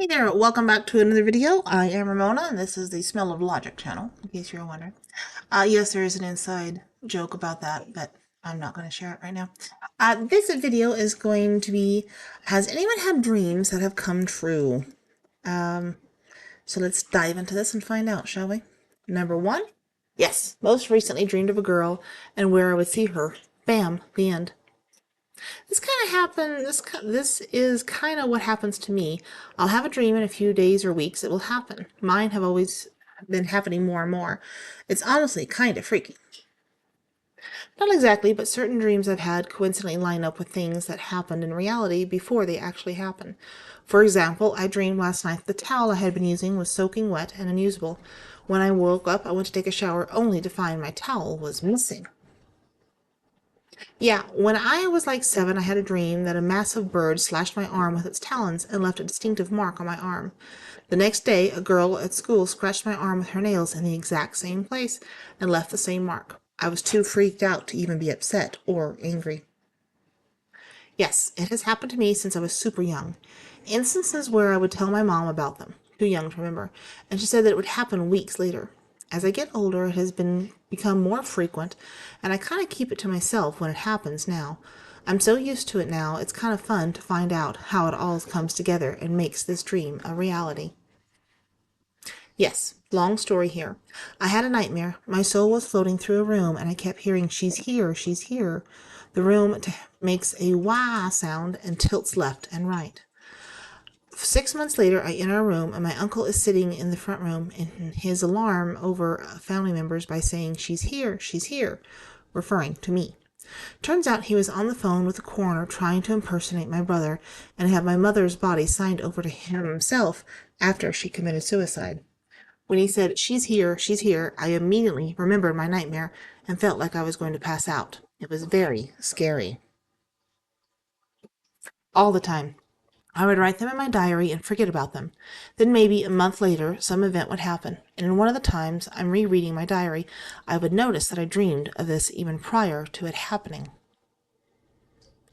Hey there, welcome back to another video. I am Ramona, and this is the Smell of Logic channel, in case you're wondering. Yes, there is an inside joke about that, but I'm not going to share it right now. This video is going to be, has anyone had dreams that have come true? So let's dive into this and find out, shall we? Number one, yes, most recently dreamed of a girl and where I would see her. Bam, the end. This kind of happened. This is kind of what happens to me. I'll have a dream in a few days or weeks. It will happen. Mine have always been happening more and more. It's honestly kind of freaky. Not exactly, but certain dreams I've had coincidentally line up with things that happened in reality before they actually happen. For example, I dreamed last night that the towel I had been using was soaking wet and unusable. When I woke up, I went to take a shower only to find my towel was missing. Yeah, when I was like 7, I had a dream that a massive bird slashed my arm with its talons and left a distinctive mark on my arm. The next day, a girl at school scratched my arm with her nails in the exact same place and left the same mark. I was too freaked out to even be upset or angry. Yes, it has happened to me since I was super young. Instances where I would tell my mom about them, too young to remember, and she said that it would happen weeks later. As I get older, it has become more frequent, and I kind of keep it to myself when it happens now. I'm so used to it now, it's kind of fun to find out how it all comes together and makes this dream a reality. Yes, long story here. I had a nightmare. My soul was floating through a room, and I kept hearing, "She's here, she's here." The room makes a wah sound and tilts left and right. 6 months later, I enter a room, and my uncle is sitting in the front room, and his alarm over family members by saying, she's here," referring to me. Turns out he was on the phone with the coroner trying to impersonate my brother and have my mother's body signed over to him himself after she committed suicide. When he said, she's here, I immediately remembered my nightmare and felt like I was going to pass out. It was very scary. All the time. I would write them in my diary and forget about them. Then maybe a month later, some event would happen, and in one of the times I'm rereading my diary, I would notice that I dreamed of this even prior to it happening.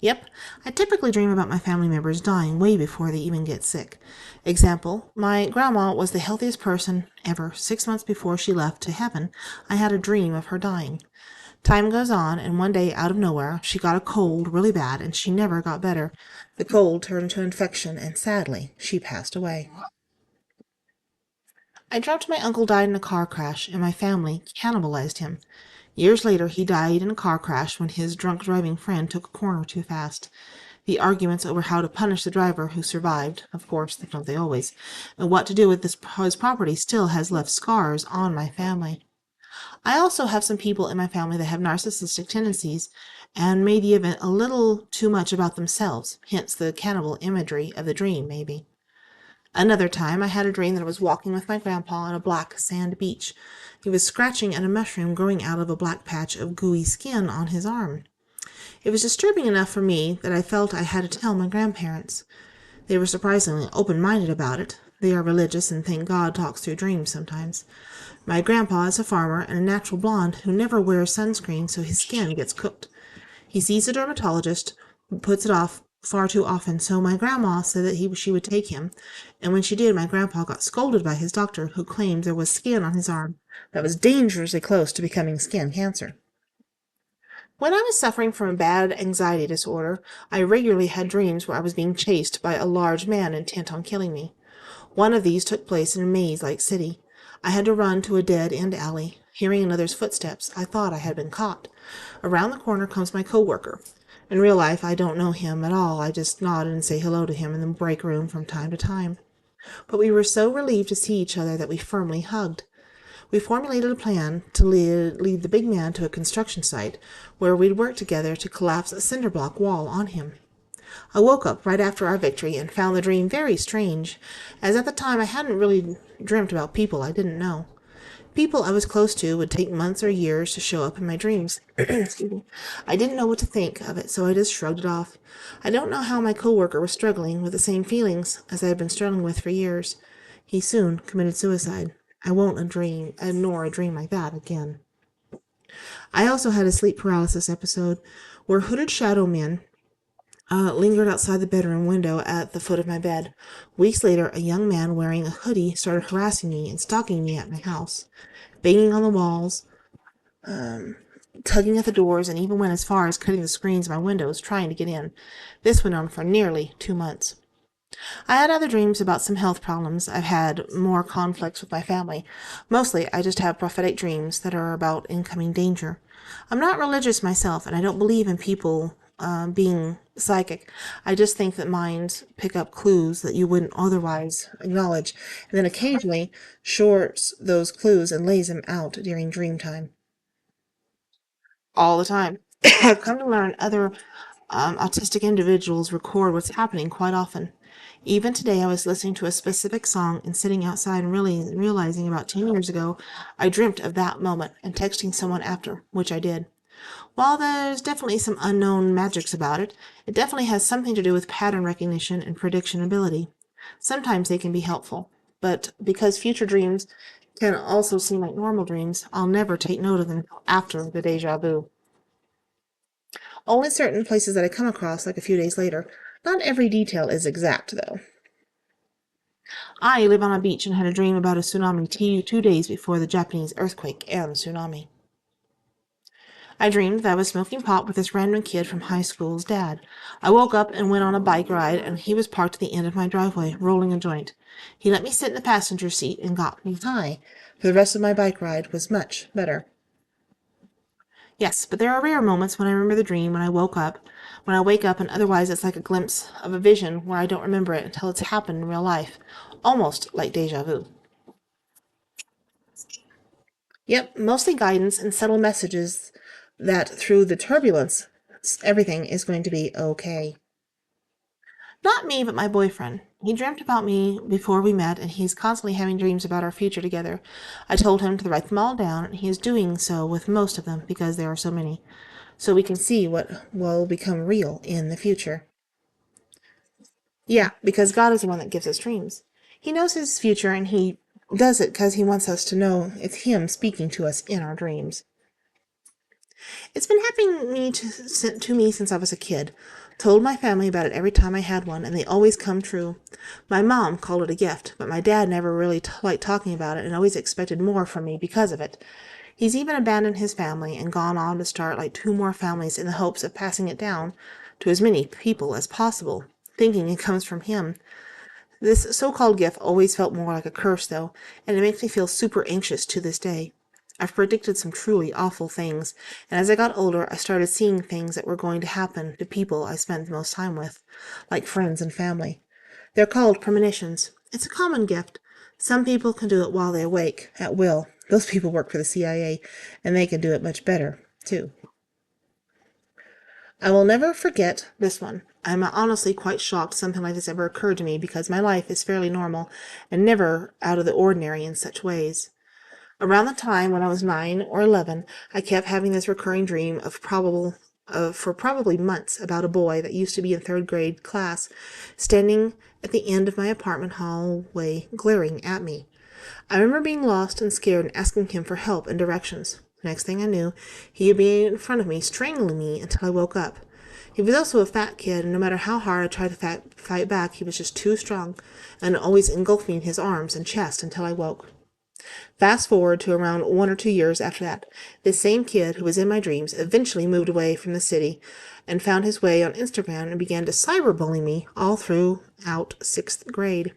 Yep, I typically dream about my family members dying way before they even get sick. Example, my grandma was the healthiest person ever. 6 months before she left to heaven, I had a dream of her dying. Time goes on, and one day, out of nowhere, she got a cold really bad, and she never got better. The cold turned into infection, and sadly, she passed away. I dreamt my uncle died in a car crash, and my family cannibalized him. Years later, he died in a car crash when his drunk driving friend took a corner too fast. The arguments over how to punish the driver who survived, of course, don't they always, and what to do with his property still has left scars on my family. I also have some people in my family that have narcissistic tendencies and made the event a little too much about themselves, hence the cannibal imagery of the dream, maybe. Another time, I had a dream that I was walking with my grandpa on a black sand beach. He was scratching at a mushroom growing out of a black patch of gooey skin on his arm. It was disturbing enough for me that I felt I had to tell my grandparents. They were surprisingly open-minded about it. They are religious and think God talks through dreams sometimes. My grandpa is a farmer and a natural blonde who never wears sunscreen, so his skin gets cooked. He sees a dermatologist, who puts it off far too often, so my grandma said that she would take him, and when she did, my grandpa got scolded by his doctor, who claimed there was skin on his arm that was dangerously close to becoming skin cancer. When I was suffering from a bad anxiety disorder, I regularly had dreams where I was being chased by a large man intent on killing me. One of these took place in a maze-like city. I had to run to a dead-end alley. Hearing another's footsteps, I thought I had been caught. Around the corner comes my coworker. In real life, I don't know him at all. I just nod and say hello to him in the break room from time to time. But we were so relieved to see each other that we firmly hugged. We formulated a plan to lead the big man to a construction site where we'd work together to collapse a cinder block wall on him. I woke up right after our victory and found the dream very strange, as at the time I hadn't really dreamt about people I didn't know. People I was close to would take months or years to show up in my dreams. Excuse me. I didn't know what to think of it, so I just shrugged it off. I don't know how my coworker was struggling with the same feelings as I had been struggling with for years. He soon committed suicide. I won't ignore a dream like that again. I also had a sleep paralysis episode where hooded shadow men lingered outside the bedroom window at the foot of my bed. Weeks later, a young man wearing a hoodie started harassing me and stalking me at my house, banging on the walls, tugging at the doors, and even went as far as cutting the screens of my windows trying to get in. This went on for nearly 2 months. I had other dreams about some health problems. I've had more conflicts with my family. Mostly, I just have prophetic dreams that are about incoming danger. I'm not religious myself, and I don't believe in people being psychic. I just think that minds pick up clues that you wouldn't otherwise acknowledge, and then occasionally shorts those clues and lays them out during dream time. All the time. I've come to learn other autistic individuals record what's happening quite often. Even today, I was listening to a specific song and sitting outside and really realizing about 10 years ago I dreamt of that moment and texting someone after, which I did. While there's definitely some unknown magics about it, it definitely has something to do with pattern recognition and prediction ability. Sometimes they can be helpful, but because future dreams can also seem like normal dreams, I'll never take note of them until after the deja vu. Only certain places that I come across, like a few days later. Not every detail is exact, though. I live on a beach and had a dream about a tsunami 2 days before the Japanese earthquake and tsunami. I dreamed that I was smoking pot with this random kid from high school's dad. I woke up and went on a bike ride, and he was parked at the end of my driveway, rolling a joint. He let me sit in the passenger seat and got me high. For the rest of my bike ride was much better. Yes, but there are rare moments when I remember the dream when I wake up, and otherwise it's like a glimpse of a vision where I don't remember it until it's happened in real life. Almost like deja vu. Yep, mostly guidance and subtle messages that through the turbulence, everything is going to be okay. Not me, but my boyfriend. He dreamt about me before we met, and he's constantly having dreams about our future together. I told him to write them all down, and he is doing so with most of them because there are so many, so we can see what will become real in the future. Yeah, because God is the one that gives us dreams. He knows his future, and he does it because he wants us to know it's him speaking to us in our dreams. It's been happening to me since I was a kid. Told my family about it every time I had one, and they always come true. My mom called it a gift, but my dad never really liked talking about it and always expected more from me because of it. He's even abandoned his family and gone on to start like two more families in the hopes of passing it down to as many people as possible, thinking it comes from him. This so-called gift always felt more like a curse, though, and it makes me feel super anxious to this day. I've predicted some truly awful things, and as I got older, I started seeing things that were going to happen to people I spent the most time with, like friends and family. They're called premonitions. It's a common gift. Some people can do it while they awake, at will. Those people work for the CIA, and they can do it much better, too. I will never forget this one. I'm honestly quite shocked something like this ever occurred to me because my life is fairly normal and never out of the ordinary in such ways. Around the time when I was 9 or 11, I kept having this recurring dream for probably months about a boy that used to be in third grade class, standing at the end of my apartment hallway, glaring at me. I remember being lost and scared and asking him for help and directions. Next thing I knew, he would be in front of me, strangling me until I woke up. He was also a fat kid, and no matter how hard I tried to fight back, he was just too strong, and always engulfed me in his arms and chest until I woke. Fast forward to around 1 or 2 years after that, this same kid who was in my dreams eventually moved away from the city and found his way on Instagram and began to cyberbully me all throughout sixth grade.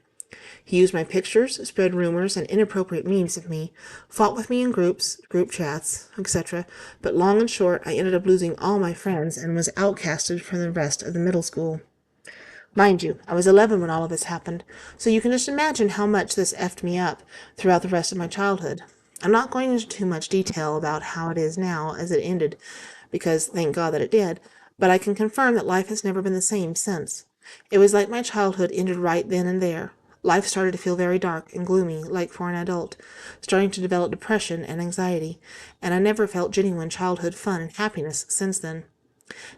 He used my pictures, spread rumors and inappropriate memes of me, fought with me in group chats, etc. But long and short, I ended up losing all my friends and was outcasted from the rest of the middle school. Mind you, I was 11 when all of this happened, so you can just imagine how much this effed me up throughout the rest of my childhood. I'm not going into too much detail about how it is now as it ended, because thank God that it did, but I can confirm that life has never been the same since. It was like my childhood ended right then and there. Life started to feel very dark and gloomy, like for an adult, starting to develop depression and anxiety, and I never felt genuine childhood fun and happiness since then.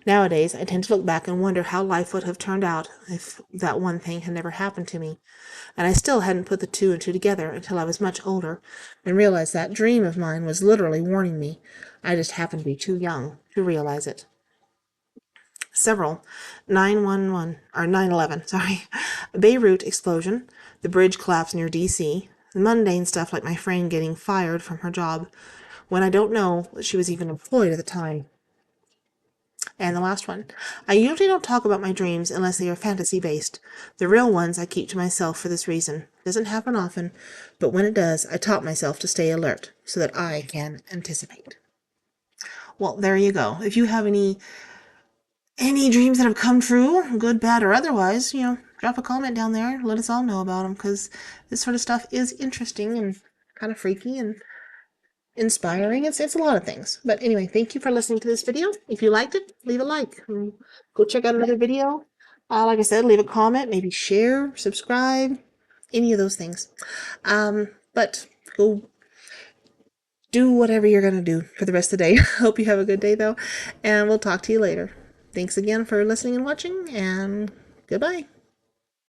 Nowadays, I tend to look back and wonder how life would have turned out if that one thing had never happened to me. And I still hadn't put the two and two together until I was much older and realized that dream of mine was literally warning me. I just happened to be too young to realize it. several 911 or 9/11, sorry, Beirut explosion, the bridge collapse near DC, the mundane stuff like my friend getting fired from her job when I don't know that she was even employed at the time. And the last one. I usually don't talk about my dreams unless they are fantasy-based. The real ones I keep to myself for this reason. It doesn't happen often, but when it does, I taught myself to stay alert so that I can anticipate. Well, there you go. If you have any dreams that have come true, good, bad, or otherwise, drop a comment down there. Let us all know about them, because this sort of stuff is interesting and kind of freaky and inspiring. It's a lot of things. But anyway, thank you for listening to this video. If you liked it, leave a like. Go check out another video. Like I said, leave a comment, maybe share, subscribe, any of those things. But go do whatever you're going to do for the rest of the day. Hope you have a good day, though, and we'll talk to you later. Thanks again for listening and watching, and goodbye.